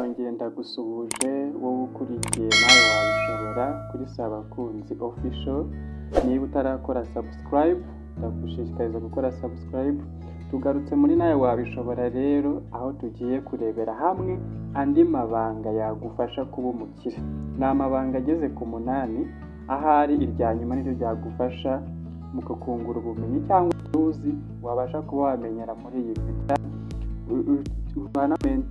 ndongeye ndagusuhuje wowe ukurikiye nawe wabishobora kuri Sabakunzi Official. Niba utarakora subscribe ndagushishikariza gukora subscribe. Tugarutse muri nawe wabishobora rero, aho tugiye kurebera hamwe andi mabanga yagufasha kuba umukire. Ni amabanga ageze ku 8, ahari irya nyuma niryo ryagufasha mu kukungura ubumenyi cyangwa uzi wabasha kuba wamenyera muri iyi video.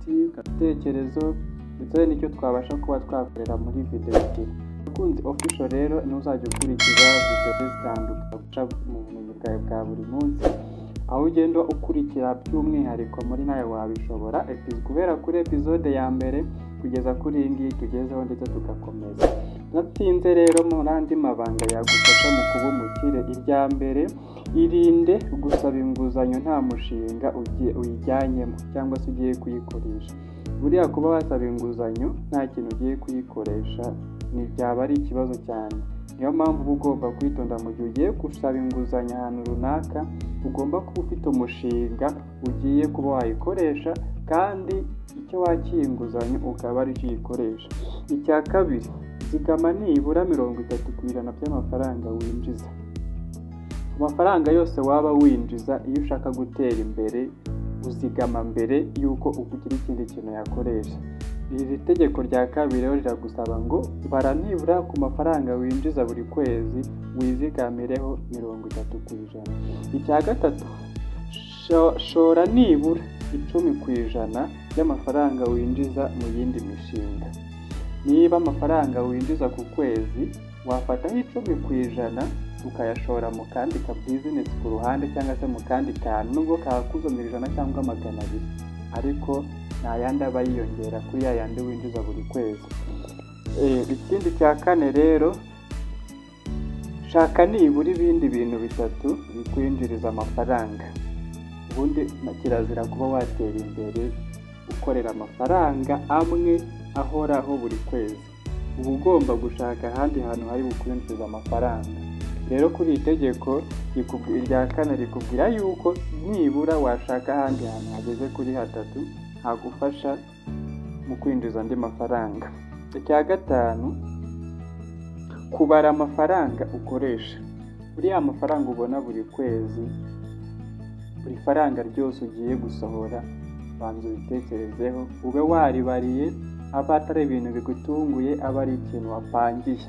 Ibitekerezo ndetse n'icyo twabasha kuba twakorera muri video ebyiri. Sabakunzi Official rero ntuzajya ukurikiza video zitandukanye mu bumenyi bwawe bwa buri munsi, aho ugenda ukurikira by'umwihariko muri nawe wabishobora guhera kuri episode ya mbere kugeza kuri iyi ngiyi tugezeho ndetse tugakomeza. Natinze rero muri andi mabanga yagufasha mu kuba umukire. Irya mbere, irinde gusaba inguzanyo nta mushinga uyijyanyemo cyangwa se ugiye kuyikoresha. Buriya kuba wasaba inguzanyo nta kintu ugiye kuyikoresha byaba ari ikibazo cyane. Niyo mpamvu uba ugomba kwitonda mu gihe ugiye gusaba inguzanyo ahantu runaka. Ugomba kuba ufite umushinga ugiye kuba wayikoresha, kandi icyo wakiye inguzanyo ukaba ari cyo uyikoresha. Icya kabiri, zigama nibura 30% by'amafaranga winjiza. Amafaranga yose waba winjiza, iyo ushaka gutera imbere uzigama mbere yuko ugira ikindi kintu yakoresha. Iri tegeko rya kabiri rero riragusaba ngo bara nibura ku mafaranga winjiza buri kwezi wizigamireho 30%. Icya gatatu, shora nibura 10% y'amafaranga winjiza mu yindi mishinga. Niba amafaranga winjiza ku kwezi, wafataho 10% ukayashora mu kandi ka business ku ruhande cyangwa se mu kandi kantu, nubwo kakuzanira 100 cyangwa 200, ariko nta yandi aba yiyongera kuri ya yandi winjiza buri kwezi. Ikindi cya kane rero, shaka nibura ibindi bintu 3 bikwinjiriza amafaranga. Ubundi kirazira kuba watera imbere ukorera amafaranga amwe ahoraho buri kwezi. Uba ugomba gushaka ahandi hantu hari bukwinjiriza amafaranga. Rero kuri iri tegeko irya kane rikubwira yuko nibura washaka ahandi hantu hageze kuri 3 hagufasha mu kwinjiza andi mafaranga. Icya gatanu, kubara amafaranga ukoresha. Buriya amafaranga ubona buri kwezi, buri faranga ryose ugiye gusohora, banza ubitekerezeho, ube waribariye, aba atari ibintu bigutunguye, aba ari ikintu wapangiye.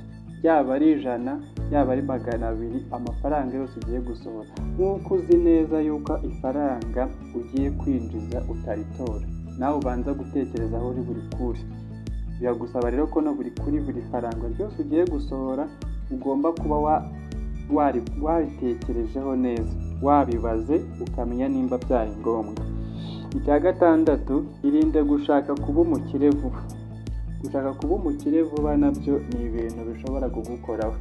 Yaba ari 100, yaba ari 200, amafaranga yose ugiye gusohora, nk'uko uzi neza yuko ifaranga ugiye kwinjiza utaritora, nawe ubanza gutekereza aho uri buri kuri. Biragusaba rero ko no buri faranga ryose ugiye gusohora ugomba kuba waritekerejeho neza, wabibaze ukamenya nimba byari ngombwa. Icya gatandatu, irinde gushaka kuba umukire vuba. Gushaka kuba umukire vuba nabyo ni ibintu bishobora kugukoraho.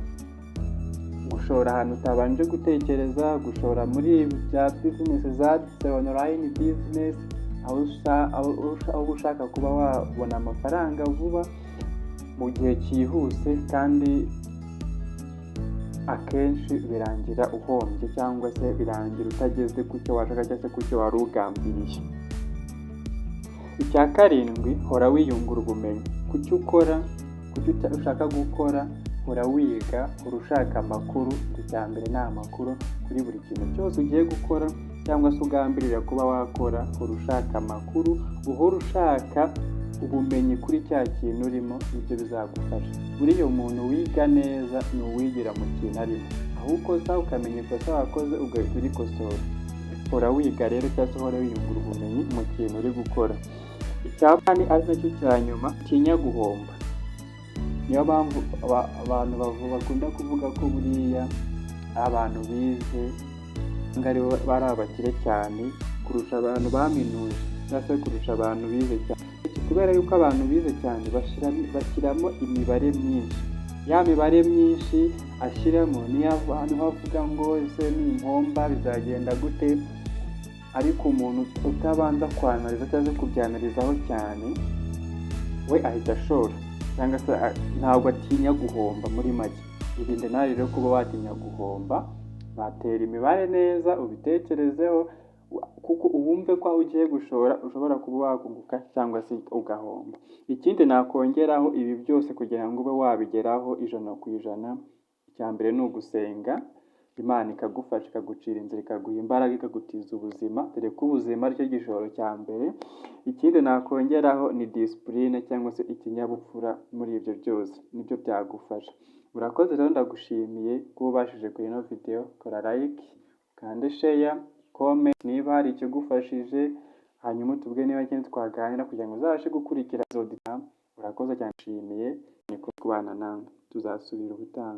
Gushora ahantu utabanje gutekereza, gushora muri bya business zadutse, online business, aho ushaka kuba wabona amafaranga vuba mu gihe cyihuse, kandi akenshi birangira uhombye cyangwa se birangira utageze ku cyo washaka cyangwa se ku cyo wari ugambiriye. Icya karindwi, hora wiyungura ubumenyi. Ku cyo ukora, ku cyo ushaka gukora, hora wiga, hora ushaka amakuru. Icya mbere ni amakuru kuri buri kintu cyose ugiye gukora cyangwa se ugambirira kuba wakora. Hora ushaka amakuru, uhora ushaka ubumenyi kuri cya kintu urimo, nibyo bizagufasha. Buriya umuntu wiga neza ni uwigira mu kintu arimo, aho ukosa ukamenya ikosa wakoze ugahita urikosora. Hora wiga rero cyangwa se hora wiyungura ubumenyi mu kintu uri gukora. Icya kane ari nacyo cya nyuma, tinya guhomba. Niyo mpamvu abantu bakunda kuvuga ko buriya abantu bize bari abakire cyane kurusha abantu baminuje cyangwa se kurusha abantu bize cyane, kubera yuko abantu bize cyane bashyiramo imibare myinshi. Ya mibare myinshi ashyiramo niyo abantu bavuga ngo ese nimpomba bizagenda gute, ariko umuntu utabanza kwanariza cyangwa se kubyanarizaho cyane, we ahita ashora cyangwa se ntabwo atinya guhomba. Muri make, irinde nawe rero kuba watinya guhomba. Batera imibare neza, ubitekerezeho, kuko wumve ko aho ugiye gushora ushobora kuba wakunguka cyangwa se ugahomba. Ikindi nakongeraho ibi byose kugira ngo ube wabigeraho ijana ku ijana, icya mbere ni ugusenga, Imana ikagufasha ikagucira inzira, ikaguha imbaraga, ikagutiza ubuzima, dore ko ubuzima aricyo gishoro cya mbere. Ikindi nakongeraho ni disipurine cyangwa se ikinyabupfura muri ibyo byose, nibyo byagufasha. Urakoze rero, ndagushimiye kuba ubashije kuri ino video. Kora like, ukande share, comment niba hari ikigufashije, hanyuma utubwire niba ikindi twaganira kugira ngo uzabashe gukurikira izo. Urakoze cyane, nshimiye ni kubana nawe, tuzasubira ubutaha.